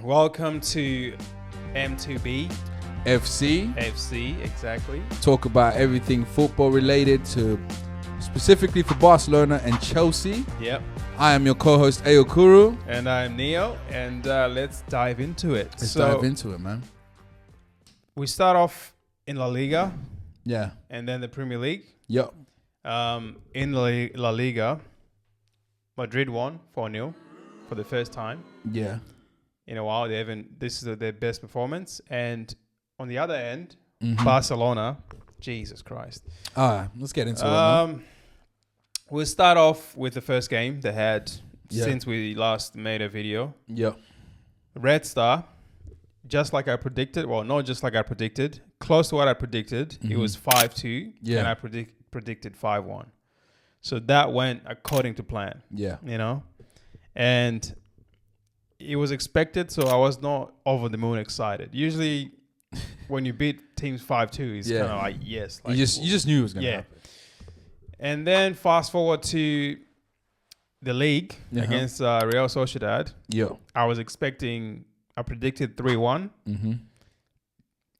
Welcome to M2B. FC, exactly. Talk about everything football related to specifically for Barcelona and Chelsea. Yep. I am your co-host Ayokuru. And I'm Neo, and let's dive into it. Let's dive into it, man. We start off in La Liga. Yeah. And then the Premier League. Yep. In La Liga, Madrid won 4-0 for the first time. Yeah. In a while. This is their best performance. And on the other end, Barcelona, Jesus Christ. All right, let's get into it, man. We'll start off with the first game they had since we last made a video. Yep. Red Star, just like I predicted. Well, not just like I predicted. Close to what I predicted. It was 5-2. Yeah. And I predicted 5-1. So that went according to plan. Yeah. You know? And it was expected, so I was not over the moon excited. Usually, when you beat teams 5-2, it's kind of like, yes. Like, you just knew it was going to happen. And then fast forward to the league against Real Sociedad. Yeah. I predicted 3-1. Mm-hmm.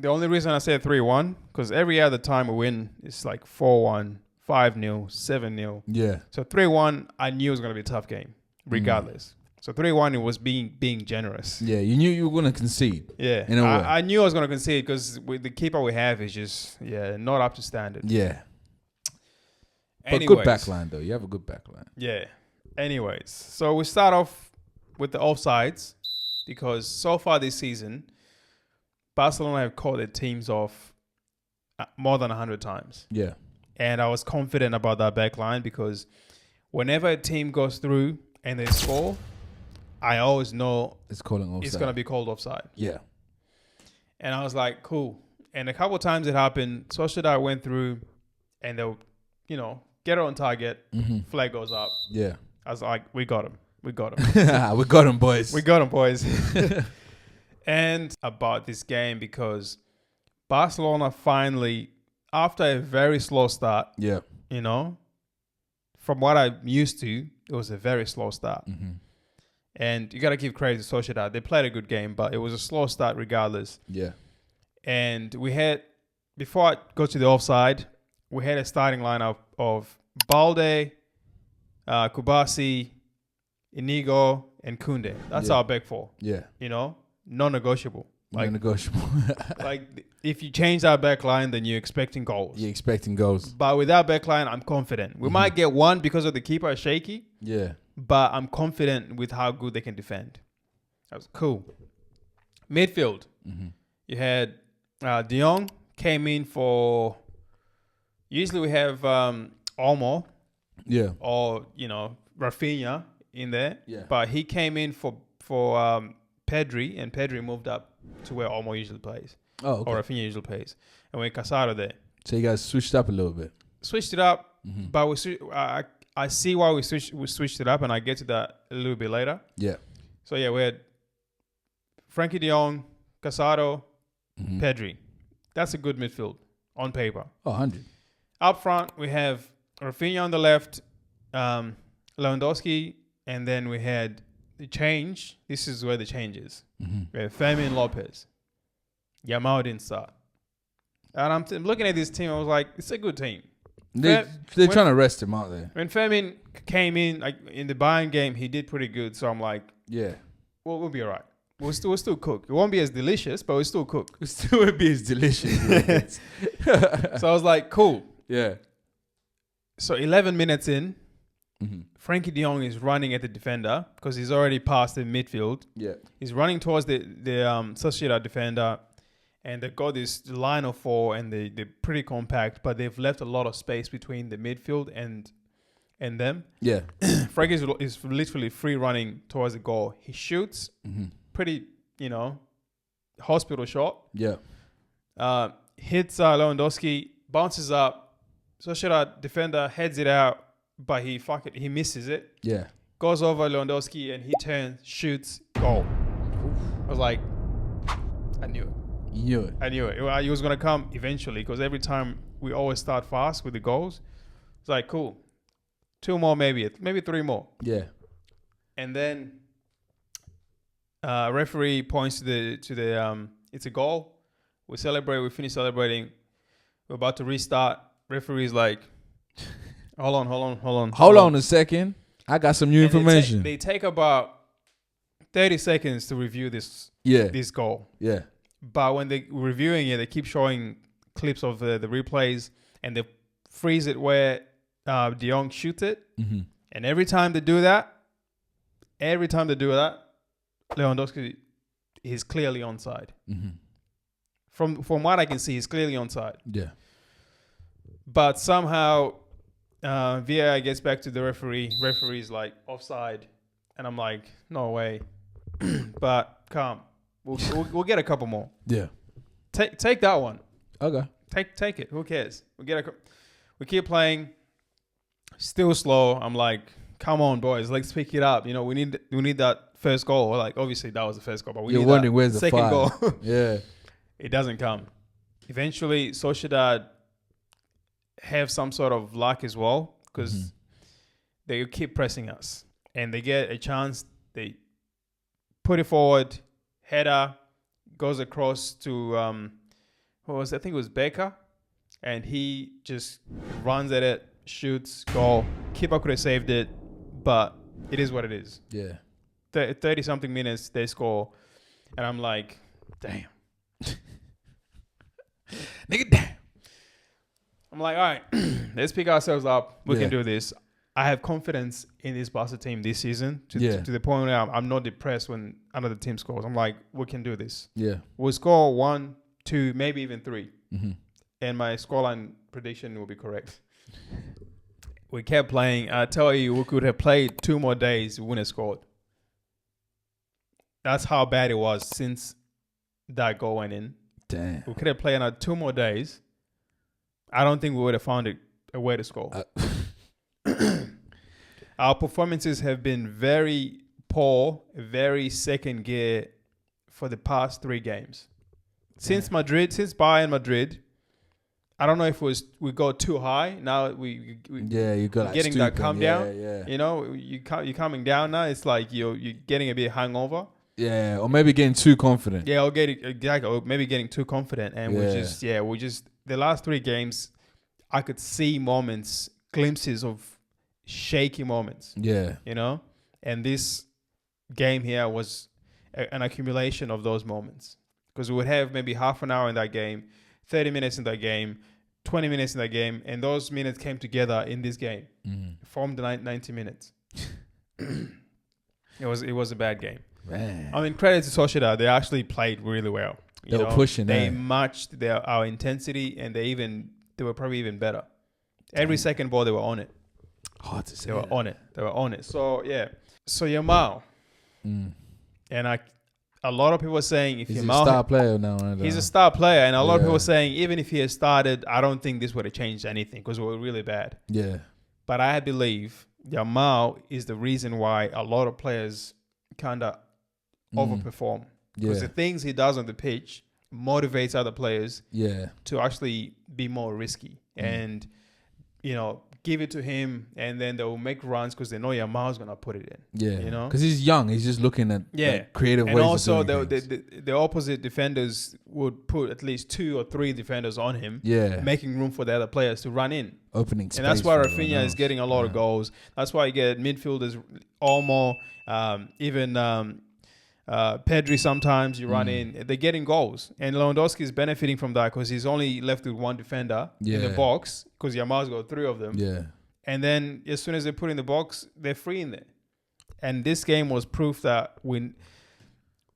The only reason I said 3-1, because every other time we win, it's like 4-1, 5-0, 7-0. Yeah. So 3-1, I knew it was going to be a tough game, regardless. So 3-1, it was being generous. Yeah, you knew you were going to concede. Yeah. In a way. I knew I was going to concede because the keeper we have is just, not up to standard. Yeah. Anyways, but good backline, though. You have a good backline. Yeah. Anyways, so we start off with the offsides because so far this season, Barcelona have called their teams off more than 100 times. Yeah. And I was confident about that backline because whenever a team goes through and they score, I always know it's going to be called offside. Yeah. And I was like, cool. And a couple of times it happened. Sociedad went through and they'll, get it on target. Flag goes up. Yeah. I was like, we got him. We got him, boys. We got him, boys. And about this game because Barcelona finally, after a very slow start, from what I'm used to, it was a very slow start. And you got to give credit to Sociedad. They played a good game, but it was a slow start regardless. Yeah. And we had, before I go to the offside, we had a starting lineup of Balde, Kubasi, Inigo, and Koundé. That's our back four. Yeah. Non-negotiable. Non-negotiable. Like, if you change that back line, then you're expecting goals. You're expecting goals. But with that back line, I'm confident. We might get one because of the keeper is shaky. Yeah. But I'm confident with how good they can defend. That was cool. Midfield. You had De Jong came in for... Usually we have Olmo. Yeah. Or, Rafinha in there. Yeah. But he came in for Pedri, and Pedri moved up to where Olmo usually plays. Oh, okay. Or Rafinha usually plays. And we had Casado there. So you guys switched up a little bit. Switched it up, but I see why we switched it up, and I get to that a little bit later. Yeah. So, we had Frankie de Jong, Casado, Pedri. That's a good midfield on paper. Oh, 100. Up front, we have Rafinha on the left, Lewandowski, and then we had the change. This is where the change is. We have Fermin Lopez. Yamal didn't start. And I'm looking at this team, I was like, it's a good team. They're trying to rest him out there. When Fermin came in, like in the Bayern game, he did pretty good. So I'm like, we'll be all right. We'll still cook. It won't be as delicious, but we'll still cook. It still won't be as delicious. So I was like, cool. Yeah. So 11 minutes in, Frankie de Jong is running at the defender because he's already past the midfield. Yeah. He's running towards the Sociedad defender, and they've got this line of four, and they're pretty compact, but they've left a lot of space between the midfield and them. Yeah. Frankie is literally free running towards the goal. He shoots, pretty, hospital shot. Yeah. Hits Lewandowski, bounces up, Sociedad defender heads it out, but he misses it. Yeah. Goes over Lewandowski and he turns, shoots, goal. I was like, I knew it. I knew it. He was going to come eventually because every time we always start fast with the goals. It's like, cool. 2 more maybe 3 more. Yeah. And then Referee points to the it's a goal. We celebrate. We finish celebrating. We're about to restart. Referee's like, hold on a second. I got some new information. They take about 30 seconds to review this goal. Yeah. But when they're reviewing it, they keep showing clips of the replays, and they freeze it where De Jong shoots it. Mm-hmm. And every time they do that, Lewandowski is clearly onside. Mm-hmm. From what I can see, he's clearly onside. Yeah. But somehow VAR gets back to the referee. Referee's like offside, and I'm like, no way. But calm. We'll get a couple more. Yeah. Take that one. Okay. Take it. Who cares? We keep playing. Still slow. I'm like, come on, boys. Let's pick it up. You know, we need that first goal. Like, obviously that was the first goal, but you're wondering where's the second goal. Yeah. It doesn't come. Eventually, Sociedad have some sort of luck as well, because they keep pressing us, and they get a chance. They put it forward. Header goes across to I think it was Becker, and he just runs at it, shoots, goal. Keeper could have saved it, but it is what it is. Yeah. 30 something minutes they score, and I'm like, damn. Nigga, damn. I'm like, all right, let's pick ourselves up. We can do this. I have confidence in this Barca team this season to the point where I'm not depressed when another team scores. I'm like, we can do this. Yeah. We'll score 1, 2, maybe even 3. Mm-hmm. And my scoreline prediction will be correct. We kept playing. I tell you, we could have played 2 more days. We wouldn't have scored. That's how bad it was since that goal went in. Damn. We could have played another 2 more days. I don't think we would have found a way to score. Our performances have been very poor, very second gear for the past 3 games. Since Bayern Madrid, I don't know if we go too high. Now you got getting that calm down. Yeah. You know, you're coming down now. It's like you're getting a bit hangover. Yeah, or maybe getting too confident. Yeah, or maybe getting too confident, and we just the last 3 games, I could see glimpses of shaky moments. Yeah, you know, and this game here was an accumulation of those moments, because we would have maybe half an hour in that game, 30 minutes in that game, 20 minutes in that game, and those minutes came together in this game, formed the 90 minutes. It was a bad game. Man. I mean, credit to Sociedad. They actually played really well. They were pushing. They matched our intensity, and they were probably even better. Every second ball, they were on it. Hard to say. They were on it. So, yeah. So, Yamal. And a lot of people are saying if he's Yamal... a star player now. Right? He's a star player. And a lot of people are saying even if he had started, I don't think this would have changed anything, because we were really bad. Yeah. But I believe Yamal is the reason why a lot of players kind of overperform, because the things he does on the pitch motivates other players to actually be more risky and, you know, give it to him, and then they'll make runs because they know Yamal's going to put it in. Yeah. You know? Because he's young. He's just looking at creative ways. And also of doing the opposite defenders would put at least 2 or 3 defenders on him, making room for the other players to run in. Opening space. And that's why Rafinha is getting a lot of goals. That's why you get midfielders, Olmo, even... Pedri, sometimes you run in, they're getting goals, and Lewandowski is benefiting from that because he's only left with 1 defender in the box, because Yamal's got 3 of them. Yeah, and then as soon as they put in the box, they're free in there. And this game was proof that we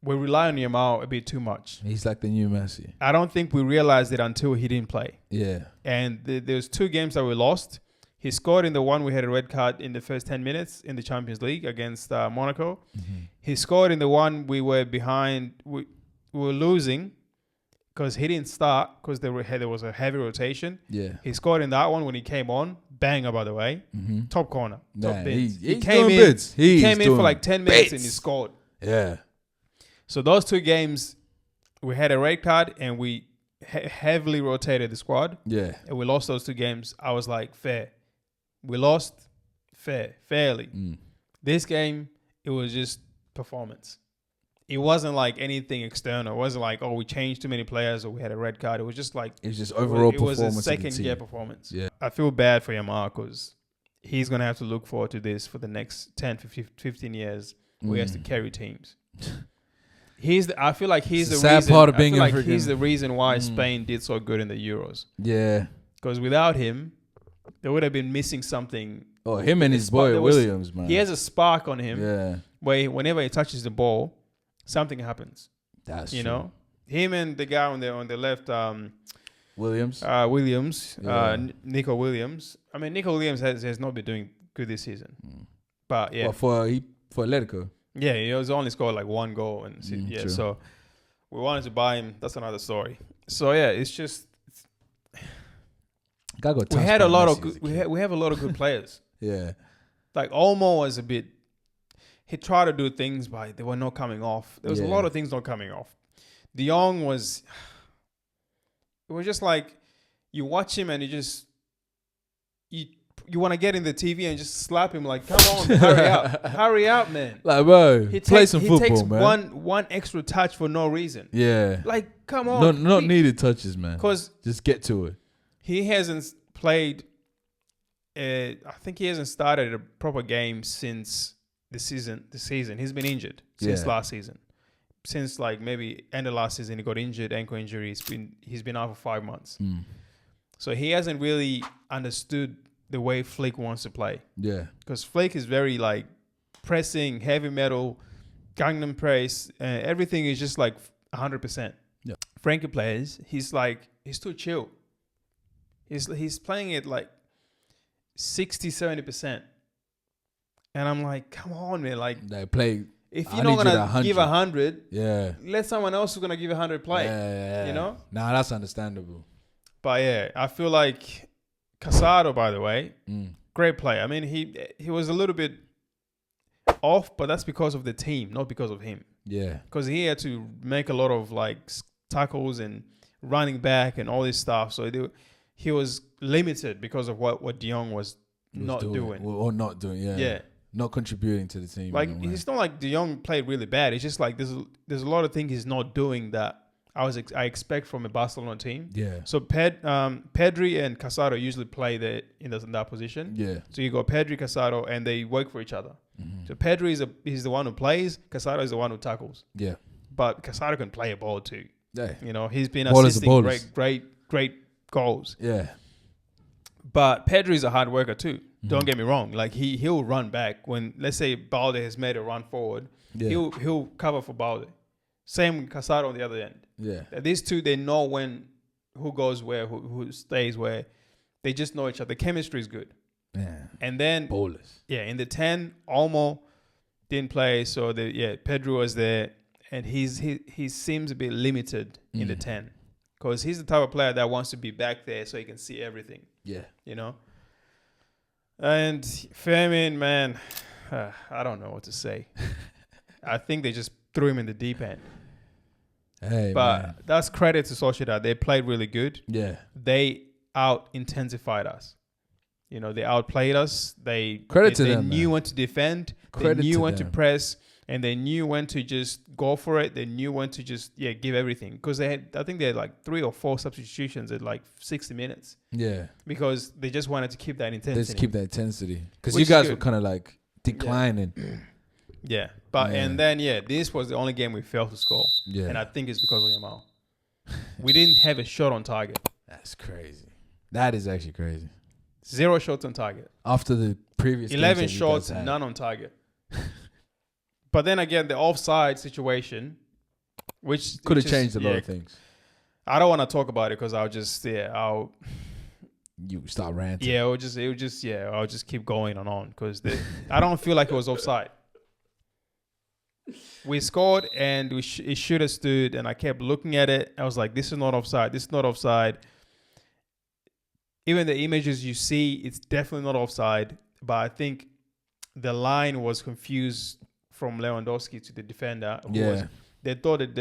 rely on Yamal a bit too much. He's like the new Messi. I don't think we realized it until he didn't play. Yeah, and there's 2 games that we lost. He scored in the one we had a red card in the first 10 minutes in the Champions League against Monaco. He scored in the one we were behind. We were losing because he didn't start because there was a heavy rotation. Yeah, he scored in that one when he came on. Banger, by the way. Top corner. Top bins. He came in. He came in for like 10 minutes and he scored. Yeah. So those 2 games, we had a red card and we heavily rotated the squad. Yeah. And we lost those 2 games. I was like, fair. We lost fairly. This game, it was just performance. it wasn't like anything external. It wasn't like, oh, we changed too many players or we had a red card. It was just like... It was just overall performance. It was a second-gear performance. Yeah. I feel bad for Yamal because he's going to have to look forward to this for the next 10, 15 years where he has to carry teams. I feel like he's the sad reason. Part of being I feel like he's the reason why Spain did so good in the Euros. Yeah. Because without him, they would have been missing something. Oh, him and his boy Williams, man. He has a spark on him. Yeah. Where whenever he touches the ball, something happens. That's you true. know, him and the guy on the left, Williams. Nico Williams. I mean, Nico Williams has not been doing good this season. But yeah, for Atletico. Yeah, he has only scored like one goal, and true. So we wanted to buy him. That's another story. So yeah, it's just we had a lot of good, we have a lot of good players. Yeah, like Olmo was a bit. He tried to do things, but they were not coming off. There was a lot of things not coming off. De Jong was. It was just like you watch him and you want to get in the TV and just slap him like, come on, hurry up, man. Like, bro, play some football, man. He takes man. one extra touch for no reason. Yeah. Like, come on. Not needed touches, man. Because just get to it. He hasn't played, I think he hasn't started a proper game since the season. He's been injured since last season. Since like maybe end of last season, he got injured, ankle injury. He's been out for 5 months. So he hasn't really understood the way Flick wants to play. Yeah. Because Flick is very like pressing, heavy metal, Gangnam press. Everything is just like 100%. Yeah. Frankie plays, he's too chill. He's playing it like 60, 70%. And I'm like, come on, man. Like, they play. If you're not going to give 100, let someone else who's going to give 100 play. Yeah. You know? Nah, that's understandable. But yeah, I feel like Casado, by the way, great player. I mean, he was a little bit off, but that's because of the team, not because of him. Yeah. Because he had to make a lot of like tackles and running back and all this stuff. So he was limited because of what De Jong was not doing. Or not doing, yeah. Not contributing to the team. Like, it's not like De Jong played really bad. It's just like there's a lot of things he's not doing that I expect from a Barcelona team. Yeah. So Pedri and Casado usually play in that position. Yeah. So you got Pedri, Casado, and they work for each other. Mm-hmm. So Pedri is the one who plays. Casado is the one who tackles. Yeah. But Casado can play a ball too. Yeah. You know, he's been assisting great goals. Yeah. But Pedri is a hard worker too. Mm-hmm. Don't get me wrong. Like he'll run back when, let's say, Balde has made a run forward. Yeah. He'll cover for Balde. Same with Casado on the other end. Yeah. These two, they know who goes where, who stays where. They just know each other. The chemistry is good. Yeah. And then ballers. Yeah, in the 10, Olmo didn't play, so Pedro was there, and he seems a bit limited in the 10 because he's the type of player that wants to be back there so he can see everything. Yeah. You know. And Fermin, man, I don't know what to say. I think they just threw him in the deep end. Hey, but man, that's credit to Sociedad. They played really good. Yeah. They out-intensified us. You know, they outplayed us. They knew when to defend. They knew when to press. And they knew when to just go for it. They knew when to just, give everything. Because I think they had like 3 or 4 substitutions at like 60 minutes. Yeah. Because they just wanted to keep that intensity. Just keep that intensity. Because you guys were kind of like declining. Yeah. But and then this was the only game we failed to score. Yeah. And I think it's because of Yamal. We didn't have a shot on target. That's crazy. That is actually crazy. 0 shots on target. After the previous 11 shots, none on target. But then again, the offside situation, which could have changed a lot of things. I don't want to talk about it because I'll just you start ranting. Yeah, I'll just keep going on because I don't feel like it was offside. We scored and it should have stood, and I kept looking at it. I was like, this is not offside. This is not offside. Even the images you see, it's definitely not offside. But I think the line was confused from Lewandowski to the defender. They thought that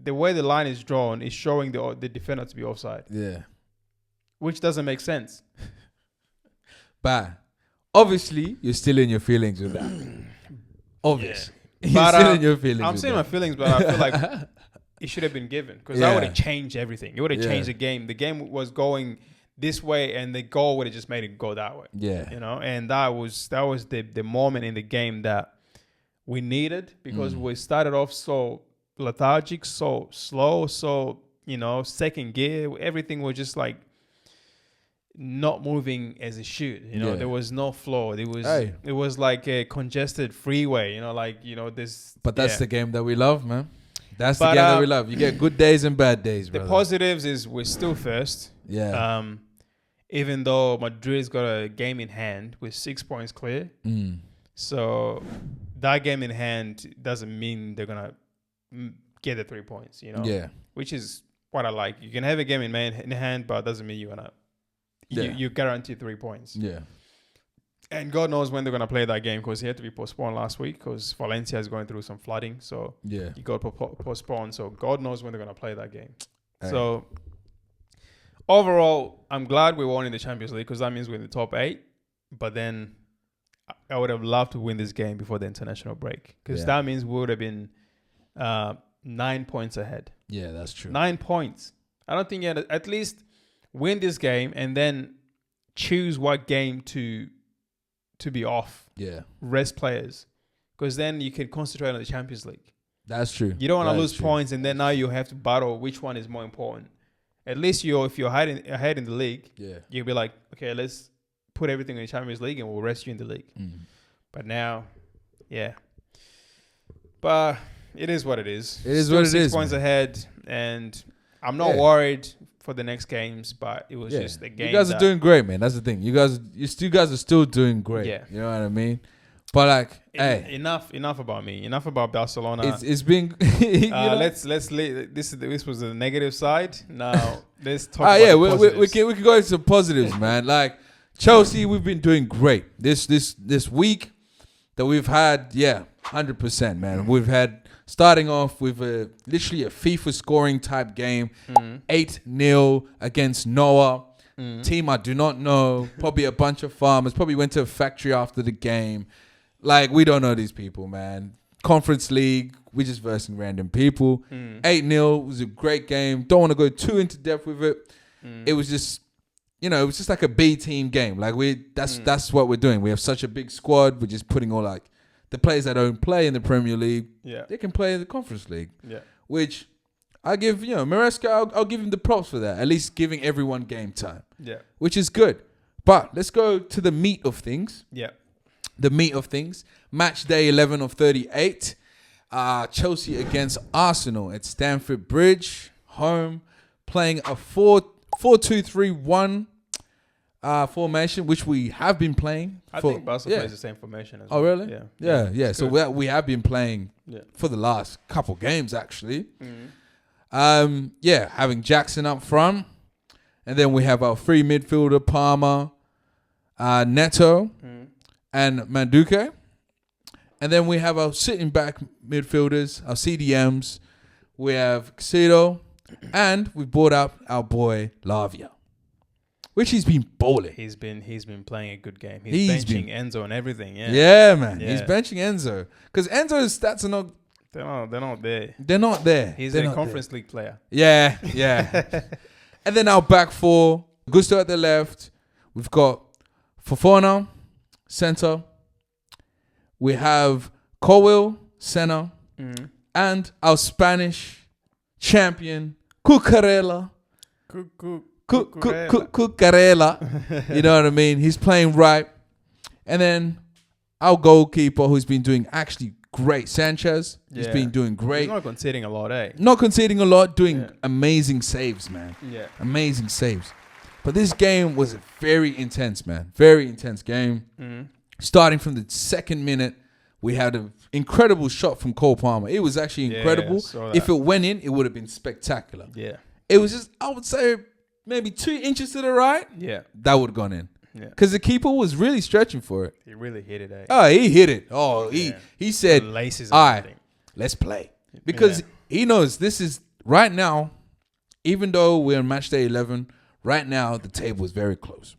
the way the line is drawn is showing the defender to be offside. Yeah. Which doesn't make sense. But obviously, you're still in your feelings with that. Obviously. Yeah. You're still in your feelings. I'm still in my feelings, but I feel like it should have been given because that would have changed everything. It would have changed the game. The game was going this way, and the goal would have just made it go that way. Yeah, and that was the moment in the game that we needed because we started off so lethargic, so slow, so second gear. Everything was just like not moving as it should. There was no flow. It was like a congested freeway. This. But that's the game that we love, man. That's the game that we love. You get good days and bad days, brother. The positives is we're still first. Yeah. Even though Madrid's got a game in hand with 6 points clear. So that game in hand doesn't mean they're going to get the 3 points, Yeah. Which is what I like. You can have a game in hand, but it doesn't mean you're going to. You guarantee 3 points. Yeah. And God knows when they're going to play that game because he had to be postponed last week because Valencia is going through some flooding. So he got postponed. So God knows when they're going to play that game. Hey. So overall, I'm glad we won in the Champions League because that means we're in the top 8. But then I would have loved to win this game before the international break because that means we would have been 9 points ahead. Yeah, that's true. 9 points. I don't think you had at least win this game and then choose what game to be off. Yeah. Rest players. Because then you can concentrate on the Champions League. That's true. You don't want to lose points and then now you have to battle which one is more important. At least if you're ahead in the league, you'll be like, okay, let's put everything in the Champions League and we'll rest you in the league. But now, But it is what it is. It is what it is. 6 points ahead and I'm not worried for the next games, but it was just a game. You guys are doing great, man. That's the thing. You guys are still doing great. Yeah. You know what I mean? But like, enough about me. Enough about Barcelona. It's been. Let's this was the negative side. Now let's talk. About the positives. we can go into some positives, man. Like Chelsea, we've been doing great. This week that we've had, 100%, man. We've had. Starting off with literally a FIFA scoring type game, 8-0 against Noah. Team I do not know, probably a bunch of farmers, probably went to a factory after the game. Like, we don't know these people, man. Conference League, we're just versing random people. 8-0 was a great game. Don't want to go too into depth with it. It was just, it was just like a B team game. Like, that's what we're doing. We have such a big squad. We're just putting all like, the players that don't play in the Premier League, they can play in the Conference League. Yeah. Which I give, Maresca, I'll give him the props for that. At least giving everyone game time. Yeah. Which is good. But let's go to the meat of things. Yeah. The meat of things. Match day 11 of 38. Chelsea against Arsenal at Stamford Bridge. Home. Playing a 4-2-3-1. Formation, which we have been playing. I think Barca plays the same formation as well. Oh, really? Yeah. So we have been playing for the last couple games, actually. Having Jackson up front. And then we have our free midfielder, Palmer, Neto, and Manduke. And then we have our sitting back midfielders, our CDMs. We have Casido. And we brought up our boy, Lavia. Which he's been balling. He's been playing a good game. He's benching Enzo and everything. Yeah, man. Yeah. He's benching Enzo because Enzo's stats are not. They're not there. They're not there. He's a Conference League player. Yeah. And then our back four, Gusto at the left. We've got Fofana, center. We have Colwill, center, and our Spanish champion Cucurella. Cucurella, you know what I mean? He's playing right. And then our goalkeeper, who's been doing actually great, Sanchez. He's been doing great. He's not conceding a lot, Not conceding a lot, doing amazing saves, man. Yeah. Amazing saves. But this game was very intense, man. Very intense game. Starting from the second minute, we had an incredible shot from Cole Palmer. It was actually incredible. If it went in, it would have been spectacular. Yeah. It was just, I would say, maybe 2 inches to the right. Yeah. That would have gone in. Yeah. Because the keeper was really stretching for it. He really hit it, Oh, he hit it. Oh, he said, all right, let's play. Because he knows this is, right now, even though we're on match day 11, right now the table is very close.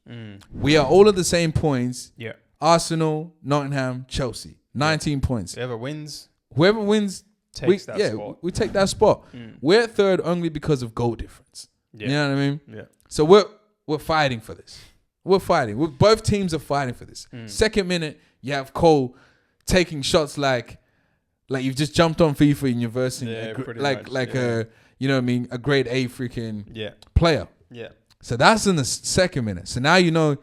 We are all at the same points. Yeah. Arsenal, Nottingham, Chelsea. 19 points. Whoever wins Whoever wins, we take that spot. We're third only because of goal difference. Yeah. You know what I mean? Yeah. So we're fighting for this. We're fighting. Both teams are fighting for this. Second minute, you have Cole taking shots like you've just jumped on FIFA and you're versing a you know what I mean, a grade A freaking player. Yeah. So that's in the second minute. So now you know,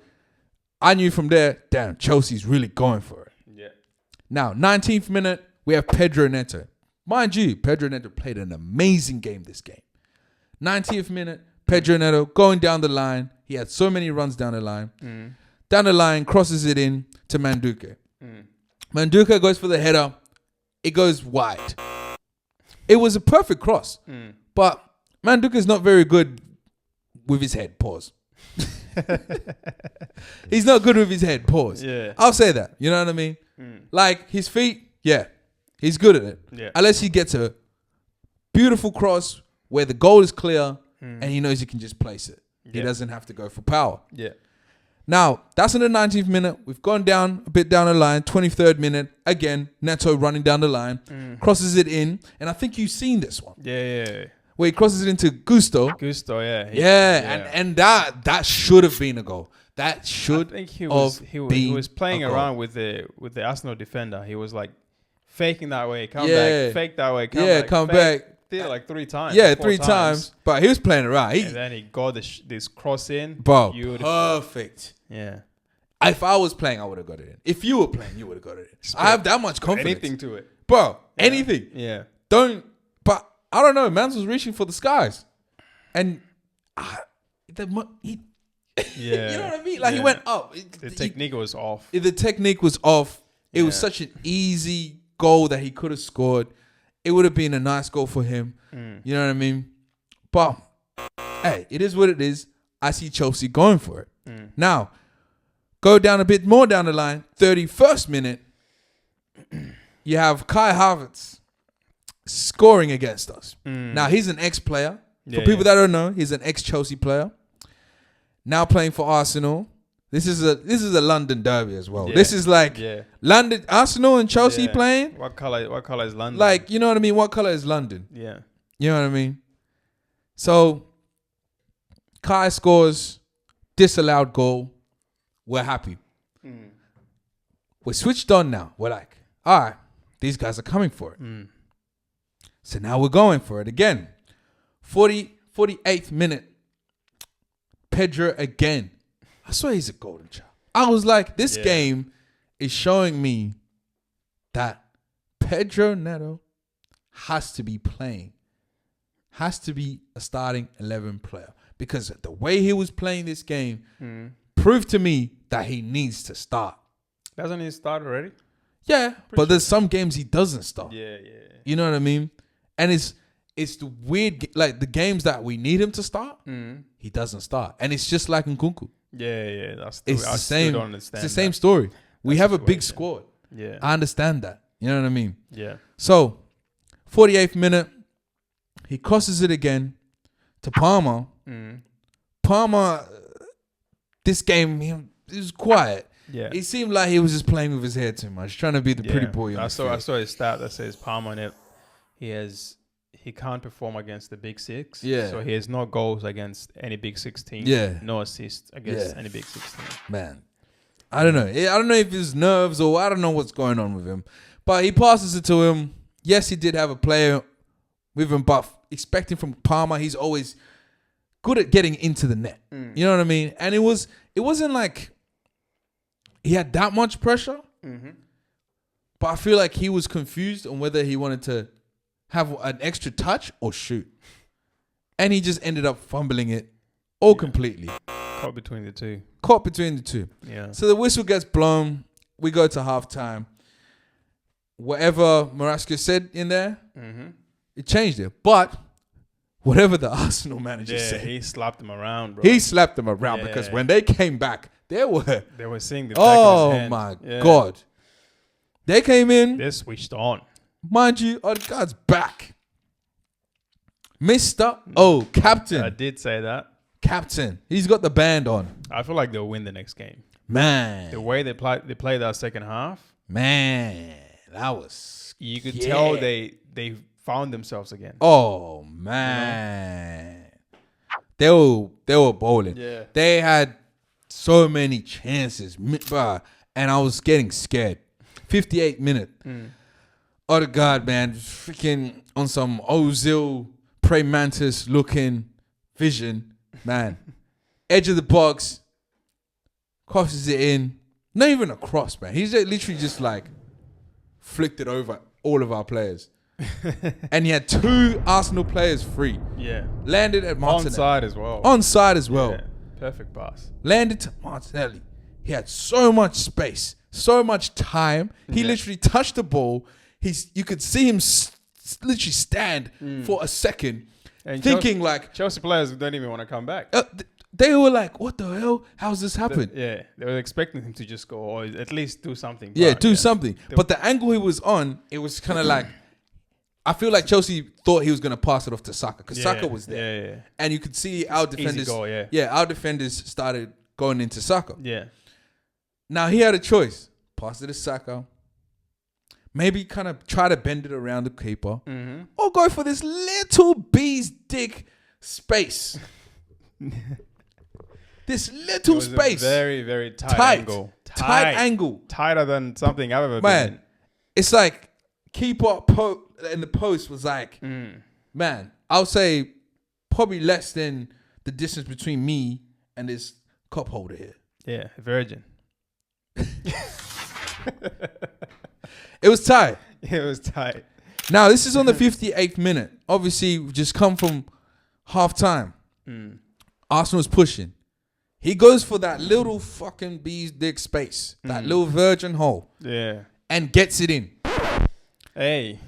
I knew from there, damn, Chelsea's really going for it. Yeah. Now, 19th minute, we have Pedro Neto. Mind you, Pedro Neto played an amazing game this game. 90th minute, Pedro Neto going down the line. He had so many runs down the line. Down the line, crosses it in to Manduka. Manduka goes for the header. It goes wide. It was a perfect cross. But Manduka's not very good with his head. Pause. He's not good with his head. Pause. Yeah. I'll say that. You know what I mean? Like his feet, yeah. He's good at it. Yeah. Unless he gets a beautiful cross where the goal is clear and he knows he can just place it. He doesn't have to go for power. Yeah. Now, that's in the 19th minute. We've gone down a bit down the line. 23rd minute. Again, Neto running down the line. Crosses it in. And I think you've seen this one. Yeah. Where he crosses it into Gusto. Yeah. And that should have been a goal. That should have been. I think he was playing around with the Arsenal defender. He was like faking that way, come back, fake that way, come back. Did it like 3 times. Yeah, 3 times. But he was playing around. And then he got this cross in. Bro, perfect. Yeah. If I was playing, I would have got it in. If you were playing, you would have got it in. I have that much confidence. Anything to it. Bro, anything. Yeah. But I don't know. Mans was reaching for the skies. And you know what I mean? Like he went up. The technique was off. The technique was off. It was such an easy goal that he could have scored. It would have been a nice goal for him. You know what I mean? But, hey, it is what it is. I see Chelsea going for it. Now, go down a bit more down the line. 31st minute, you have Kai Havertz scoring against us. Now, he's an ex-player. For people that don't know, he's an ex-Chelsea player. Now playing for Arsenal. This is a London derby as well. This is like London, Arsenal and Chelsea playing. What color is London? Like, you know what I mean? What color is London? Yeah. You know what I mean? So Kai scores, disallowed goal. We're happy. We're switched on now. We're like, all right, these guys are coming for it. So now we're going for it again. 48th minute. Pedro again. I swear he's a golden child. I was like, this game is showing me that Pedro Neto has to be playing. Has to be a starting 11 player. Because the way he was playing this game proved to me that he needs to start. Doesn't he start already? Yeah, but there's some games he doesn't start. Yeah. You know what I mean? And it's the weird, like the games that we need him to start, he doesn't start. And it's just like Nkunku. Yeah. It's the same. It's the same story. We have a big squad. Yeah. I understand that. You know what I mean? Yeah. So, 48th minute, he crosses it again to Palmer. Palmer, this game, he was quiet. Yeah. It seemed like he was just playing with his hair too much, trying to be the pretty boy. I saw his stat that says Palmer, he can't perform against the big 6. Yeah. So he has no goals against any big 6 team. Yeah. No assists against any big 6 team. Man, I don't know. I don't know if it's nerves or I don't know what's going on with him. But he passes it to him. Yes, he did have a player with him, but expecting from Palmer, he's always good at getting into the net. You know what I mean? And it wasn't like he had that much pressure. But I feel like he was confused on whether he wanted to have an extra touch or shoot. And he just ended up fumbling it all completely. Caught between the two. Yeah. So the whistle gets blown. We go to halftime. Whatever Marasco said in there, it changed it. But whatever the Arsenal manager said. He slapped him around, bro. He slapped them around because when they came back, they were seeing the back of his hand. My God. They came in. They switched on. Mind you, Odegaard's back. Captain. I did say that. Captain. He's got the band on. I feel like they'll win the next game. Man. The way they played that second half. Man. that was... You could tell they found themselves again. Oh, man. You know? They were bowling. Yeah. They had so many chances. And I was getting scared. 58th minute. Oh, the God, man. Freaking on some Ozil, Prey Mantis looking vision. Man. Edge of the box. Crosses it in. Not even a cross, man. He's literally just like flicked it over all of our players. And he had 2 Arsenal players free. Yeah. Landed at Martinelli. Onside as well. Onside as well. Yeah. Perfect pass. Landed to Martinelli. He had so much space, so much time. He literally touched the ball. You could see him literally stand for a second, and thinking Chelsea players don't even want to come back. They were like, "What the hell? How's this happen?" They were expecting him to just go or at least do something. Yeah, do something. But the angle he was on, it was kind of like, I feel like Chelsea thought he was going to pass it off to Saka because Saka was there. Yeah. And you could see our defenders. Easy goal, our defenders started going into Saka. Yeah. Now he had a choice: pass it to Saka, maybe kind of try to bend it around the keeper, or go for this little bee's dick space. This little space. A very, very tight angle. Tight angle. Tighter than something I've ever been in. It's like keeper in the post was like, man, I'll say probably less than the distance between me and this cup holder here. Yeah, virgin. It was tight. It was tight. Now, this is on the 58th minute. Obviously, we've just come from half time. Arsenal's pushing. He goes for that little fucking bee's dick space. That little virgin hole. Yeah. And gets it in. Hey.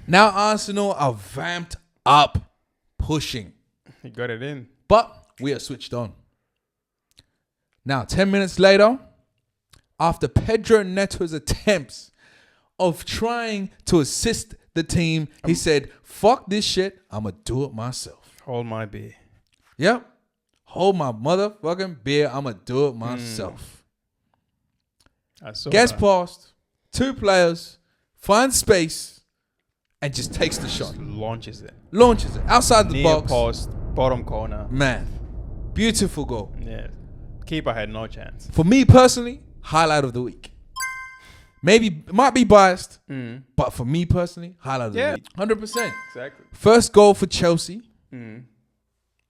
Now Arsenal are vamped up, pushing. He got it in. But we are switched on. Now, 10 minutes later, after Pedro Neto's attempts of trying to assist the team, he said, fuck this shit, I'm going to do it myself. Hold my beer. Yep. Hold my motherfucking beer, I'm going to do it myself. Gets past 2 players, finds space, and just takes the shot. Launches it. Outside the Near box. post, bottom corner. Man. Beautiful goal. Yeah. Keeper had no chance. For me personally, highlight of the week. Maybe, might be biased, but for me personally, highlight of the week. 100%. Exactly. First goal for Chelsea.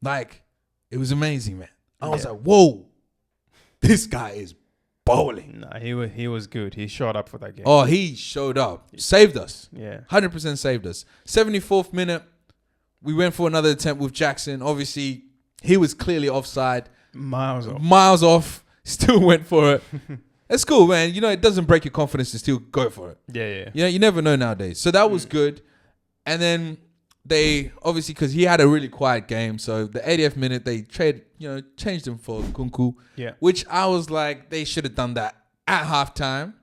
Like, it was amazing, man. I was like, whoa, this guy is bowling. Nah, he was good. He showed up for that game. Oh, he showed up. Saved us. Yeah. 100% saved us. 74th minute, we went for another attempt with Jackson. Obviously, he was clearly offside. Miles off. Still went for it. It's cool, man. You know, it doesn't break your confidence to still go for it. Yeah. You know, you never know nowadays. So that was good. And then they, obviously, because he had a really quiet game, so the 80th minute, they changed him for Kunku. Yeah. Which I was like, they should have done that at halftime.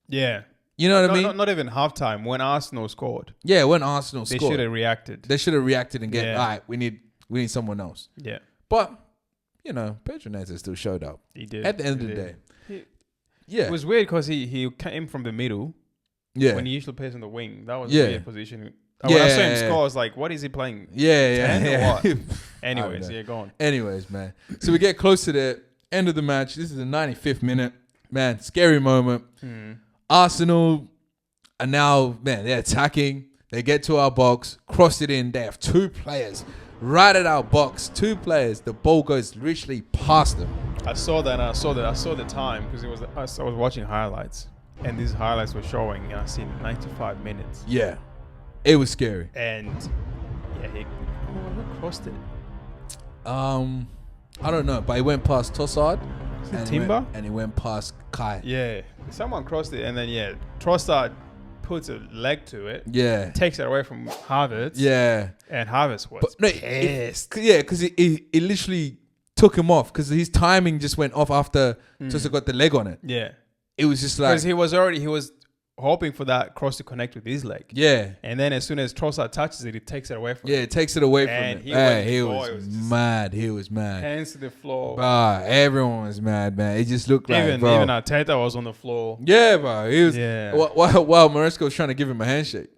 Yeah. You know what I mean? Not even halftime. When Arsenal scored. Yeah, when Arsenal scored. They should have reacted. They should have reacted and all right, we need someone else. Yeah. But, you know, Pedro Neto still showed up. He did. At the end of the day. Yeah. It was weird because he came from the middle. Yeah. When he usually plays in the wing. That was a weird position. When I saw him score, I was like, what is he playing? 10 or what? Anyways, go on. Anyways, man. So we get close to the end of the match. This is the 95th minute. Man, scary moment. Arsenal are now, man, they're attacking. They get to our box, cross it in. They have 2 players right at our box. 2 players. The ball goes literally past them. I saw that. And I saw the time because I was watching highlights, and these highlights were showing. I seen 95 minutes. Yeah, it was scary. And who crossed it? I don't know, but it went past Trossard. And Timber, and it went past Kai. Yeah, someone crossed it, and then Trossard puts a leg to it. Yeah, takes it away from Havertz. Yeah, and Havertz was pissed. Because it literally took him off because his timing just went off after Trossard got the leg on it. Yeah, it was just like because he was hoping for that cross to connect with his leg. Yeah. And then as soon as Trossard touches it, it takes it away from him. Yeah, it takes it away from And him. he He was was mad. He was mad. Hands to the floor. Everyone was mad, man. It just looked like, Even Arteta was on the floor. Yeah, bro. He was. Yeah. While Maresca was trying to give him a handshake.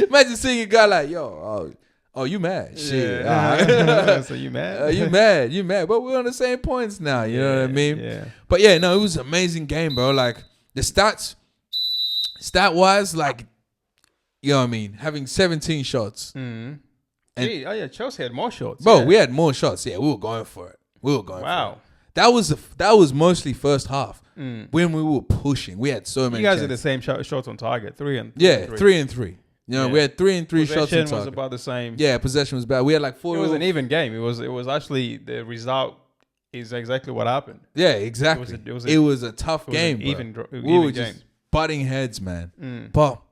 Imagine seeing a guy like, oh, you mad? Shit. Yeah. So you mad? You mad. But we're on the same points now. You know what I mean? Yeah. But yeah, no, it was an amazing game, bro. Like the stat-wise, like, you know what I mean? Having 17 shots. Mm-hmm. And Chelsea had more shots. Bro, we had more shots. Yeah, we were going for it. Wow. That was mostly first half when we were pushing. We had so many. You guys are the same shots on target, 3 and 3. You know, we had 3 and 3 shots on target. Possession was about the same. Yeah, possession was bad. We had like 4. It was an even game. It was actually the result is exactly what happened. Yeah, exactly. It was a tough game. We were just butting heads, man. But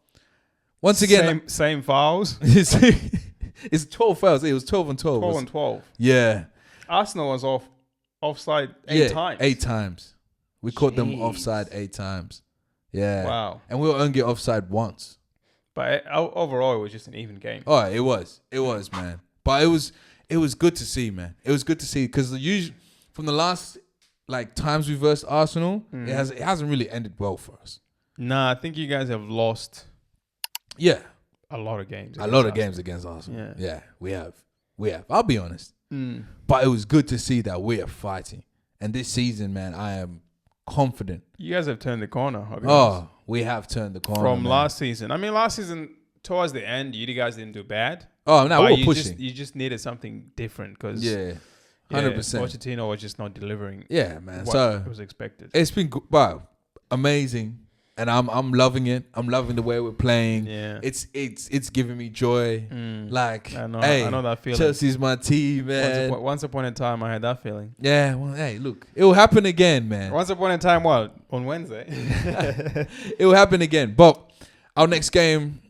once again, same fouls. It's 12 fouls. It was 12 and 12. 12 and 12. Yeah. Arsenal was offside 8 times. 8 times. We caught them offside 8 times. Yeah. Wow. And we only get offside once. But overall, it was just an even game. Oh, it was, man. But it was good to see, man. It was good to see because from the last like times we versed Arsenal, it hasn't really ended well for us. Nah, I think you guys have lost. Yeah, a lot of games. Games against Arsenal. Yeah, we have. I'll be honest. But it was good to see that we are fighting. And this season, man, I am confident. You guys have turned the corner. We have turned the corner from last season. I mean, last season towards the end, you guys didn't do bad. Oh no, we were pushing. You just needed something different because 100%. Pochettino was just not delivering. Yeah, man. What was expected. It's been amazing, and I'm loving it. I'm loving the way we're playing. Yeah, it's giving me joy. Like I know that feeling. Chelsea's my team, man. Once upon a time, I had that feeling. Yeah. Well, hey, look, it will happen again, man. Once upon a time, what? On Wednesday. It will happen again. But our next game,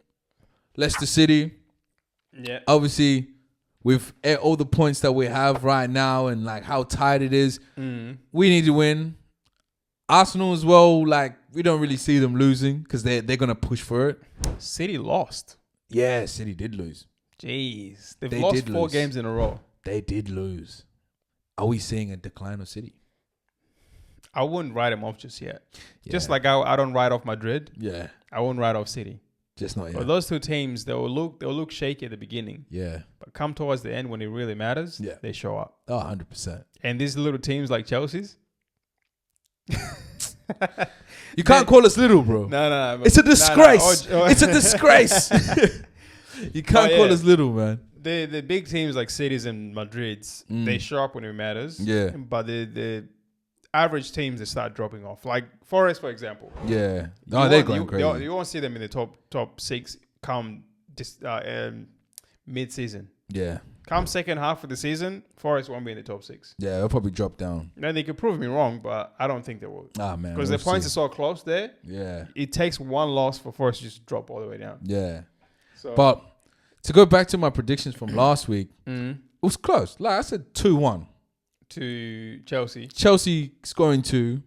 Leicester City. Yeah. Obviously, with all the points that we have right now and like how tight it is, we need to win. Arsenal as well, like we don't really see them losing because they're gonna push for it. City lost. Yeah, City did lose. Jeez, they've lost 4 games in a row. They did lose. Are we seeing a decline of City? I wouldn't write them off just yet. Yeah. Just like I don't write off Madrid. Yeah, I wouldn't write off City. Just not yet. But those 2 teams, they'll look shaky at the beginning. Yeah. But come towards the end when it really matters, they show up. Oh, 100%. And these little teams like Chelsea's. You can't call us little, bro. No. It's a disgrace. It's a disgrace. You can't call us little, man. The big teams like Cities and Madrids, they show up when it matters. Yeah. But the average teams, they start dropping off. Like Forest, for example. Yeah. They're going crazy. You won't see them in the top 6 come mid-season. Yeah. Come second half of the season, Forest won't be in the top 6. Yeah, they'll probably drop down. Now, they could prove me wrong, but I don't think they will. Man. Because the points are so close there. Yeah. It takes one loss for Forest to just drop all the way down. Yeah. So, but to go back to my predictions from last week, it was close. Like I said, 2-1. To Chelsea. Chelsea scoring 2,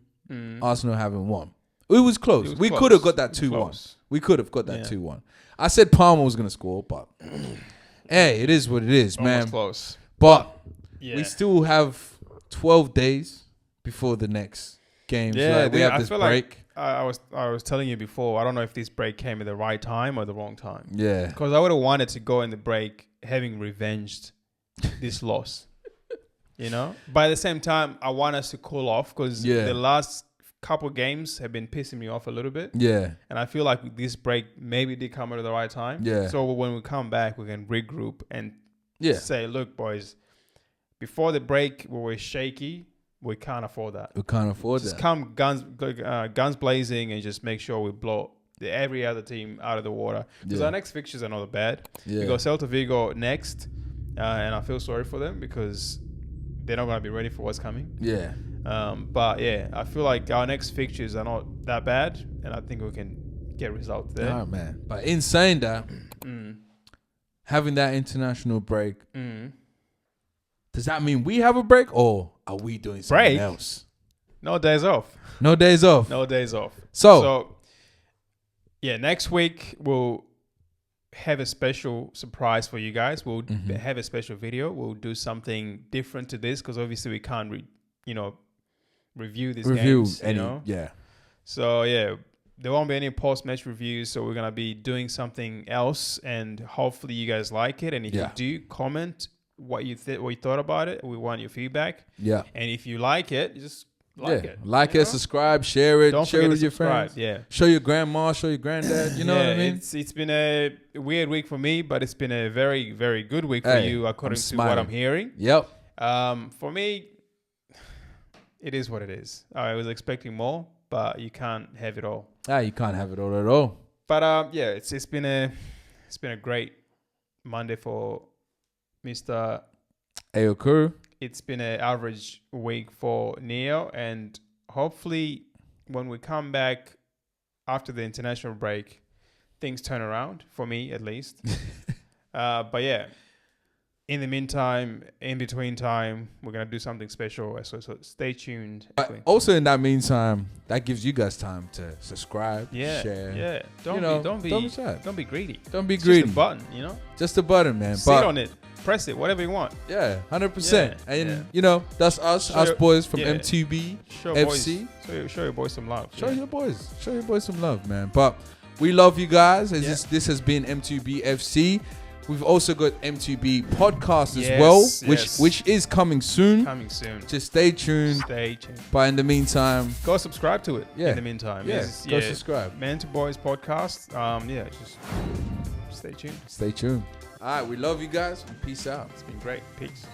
Arsenal having 1. It was close. We could have got that 2-1. We could have got that 2-1. I said Palmer was going to score, but hey, it is what it is, man. Almost close. But we still have 12 days before the next game. Yeah, we have this break. Like I was telling you before, I don't know if this break came at the right time or the wrong time. Yeah. Because I would have wanted to go in the break having revenged this loss. You know? But at the same time, I want us to cool off because the last couple games have been pissing me off a little bit. Yeah. And I feel like this break maybe did come at the right time. Yeah. So when we come back, we can regroup and say, look, boys, before the break, we were shaky. We can't afford that. Just come guns blazing and just make sure we blow every other team out of the water. Because our next fixtures are not bad. Yeah. We got Celta Vigo next. And I feel sorry for them because they're not going to be ready for what's coming. Yeah. But yeah, I feel like our next fixtures are not that bad, and I think we can get results there. Oh man! But in saying that, having that international break, does that mean we have a break, or are we doing something else? No days off. No days off. No days off. So yeah, next week we'll have a special surprise for you guys. We'll have a special video. We'll do something different to this because obviously we can't, review these games. Yeah. So yeah, there won't be any post-match reviews. So we're gonna be doing something else, and hopefully you guys like it. And if you do, comment what you thought about it. We want your feedback. Yeah. And if you like it, just like it. Like it, subscribe, share it, share it with your friends. Yeah. Show your grandma, show your granddad. You know what I mean? It's been a weird week for me, but it's been a very, very good week for you, according to what I'm hearing. Yep. For me, it is what it is. I was expecting more, but you can't have it all. You can't have it all at all. But it's been a great Monday for Mr. Ayokuru. It's been an average week for Neo, and hopefully when we come back after the international break, things turn around, for me at least. But yeah, in the meantime, in between time, we're going to do something special. So stay tuned. Also in that meantime, that gives you guys time to subscribe, share. Yeah. Don't be greedy. Don't be greedy. Just a button, Just a button, man. Sit on it. Press it, whatever you want. Yeah, 100%. And that's us boys from M2B FC. Show your boys some love. Show your boys some love, man. But we love you guys. This has been M2B FC. We've also got M2B podcast as well, which is coming soon. Just stay tuned. But in the meantime, go subscribe to it. In the meantime, go subscribe. Man to Boys podcast. Just stay tuned. Stay tuned. All right, we love you guys. Peace out. It's been great. Peace.